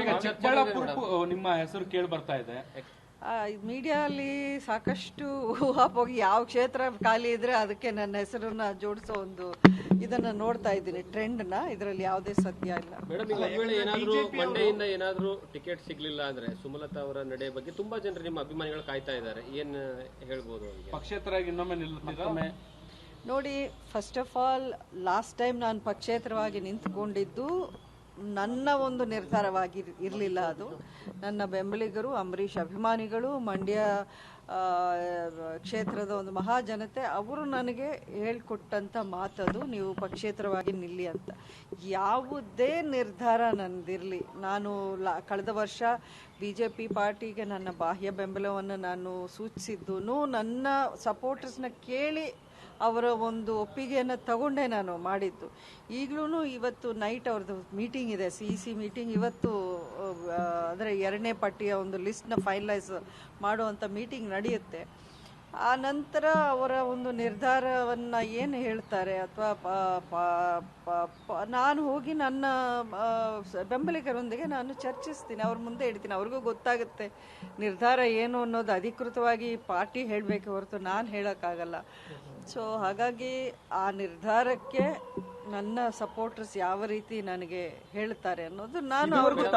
ಈಗ ಚಿಕ್ಕಬಳ್ಳಾಪುರ ನಿಮ್ಮ ಹೆಸರು ಕೇಳಿ ಬರ್ತಾ ಇದೆ. ಮೀಡಿಯಾ ಅಲ್ಲಿ ಸಾಕಷ್ಟು ಊಹಾಪೋಗಿ ಯಾವ ಕ್ಷೇತ್ರ ಖಾಲಿ ಇದ್ರೆ ಅದಕ್ಕೆ ನನ್ನ ಹೆಸರನ್ನ ಜೋಡಿಸೋ ಒಂದು ಇದನ್ನ ನೋಡ್ತಾ ಇದ್ದೀನಿ, ಟ್ರೆಂಡ್ ನ. ಇದರಲ್ಲಿ ಯಾವುದೇ ಸತ್ಯ ಇಲ್ಲ. ಮೇಡಮ್, ಈಗ ಒಂದ್ ವೇಳೆ ಏನಾದ್ರೂ ಮಂಡ್ಯದಿಂದ ಏನಾದ್ರೂ ಟಿಕೆಟ್ ಸಿಗ್ಲಿಲ್ಲ ಅಂದ್ರೆ ಸುಮಲತಾ ಅವರ ನಡೆ ಬಗ್ಗೆ ತುಂಬಾ ಜನರು ನಿಮ್ಮ ಅಭಿಮಾನಿಗಳು ಕಾಯ್ತಾ ಇದ್ದಾರೆ, ಏನ್ ಹೇಳ್ಬೋದು? ಪಕ್ಷೇತರಾಗಿ ಇನ್ನೊಮ್ಮೆ ನಿಲ್ಲುತ್ತೀರಾ? ನೋಡಿ, first of all last time ನಾನು ಪಕ್ಷೇತರವಾಗಿ ನಿಂತ್ಕೊಂಡಿದ್ದು ನನ್ನ ಒಂದು ನಿರ್ಧಾರವಾಗಿ ಇರಲಿಲ್ಲ. ಅದು ನನ್ನ ಬೆಂಬಲಿಗರು, ಅಂಬರೀಷ್ ಅಭಿಮಾನಿಗಳು, ಮಂಡ್ಯ ಕ್ಷೇತ್ರದ ಒಂದು ಮಹಾಜನತೆ ಅವರು ನನಗೆ ಹೇಳ್ಕೊಟ್ಟಂಥ ಮಾತದು, ನೀವು ಪಕ್ಷೇತರವಾಗಿ ನಿಲ್ಲಿ ಅಂತ. ಯಾವುದೇ ನಿರ್ಧಾರ ನನ್ನದಿರಲಿ, ನಾನು ಕಳೆದ ವರ್ಷ BJP ಪಾರ್ಟಿಗೆ ನನ್ನ ಬಾಹ್ಯ ಬೆಂಬಲವನ್ನು ನಾನು ಸೂಚಿಸಿದ್ದು ನನ್ನ ಸಪೋರ್ಟರ್ಸ್ನ ಕೇಳಿ ಅವರ ಒಂದು ಒಪ್ಪಿಗೆಯನ್ನು ತಗೊಂಡೇ ನಾನು ಮಾಡಿದ್ದು. ಈಗಲೂ ಇವತ್ತು ನೈಟ್ ಅವ್ರದ್ದು ಮೀಟಿಂಗ್ ಇದೆ, CEC ಮೀಟಿಂಗ್ ಇವತ್ತು. ಅಂದರೆ 2ನೇ ಪಟ್ಟಿಯ ಒಂದು ಲಿಸ್ಟ್ನ ಫೈನಲೈಸ್ ಮಾಡುವಂಥ ಮೀಟಿಂಗ್ ನಡೆಯುತ್ತೆ. ಆ ನಂತರ ಅವರ ಒಂದು ನಿರ್ಧಾರವನ್ನು ಏನು ಹೇಳ್ತಾರೆ, ಅಥವಾ ನಾನು ಹೋಗಿ ನನ್ನ ಬೆಂಬಲಿಗರೊಂದಿಗೆ ನಾನು ಚರ್ಚಿಸ್ತೀನಿ, ಅವ್ರ ಮುಂದೆ ಇಡ್ತೀನಿ. ಅವ್ರಿಗೂ ಗೊತ್ತಾಗುತ್ತೆ ನಿರ್ಧಾರ ಏನು ಅನ್ನೋದು. ಅಧಿಕೃತವಾಗಿ ಪಾರ್ಟಿ ಹೇಳಬೇಕು ಹೊರತು ನಾನು ಹೇಳೋಕ್ಕಾಗಲ್ಲ. ಸೊ ಹಾಗಾಗಿ ಆ ನಿರ್ಧಾರಕ್ಕೆ ನನ್ನ ಸಪೋರ್ಟರ್ಸ್ ಯಾವ ರೀತಿ ನನಗೆ ಹೇಳ್ತಾರೆ ಅನ್ನೋದು ನಾನು ಅವ್ರಿಗೆ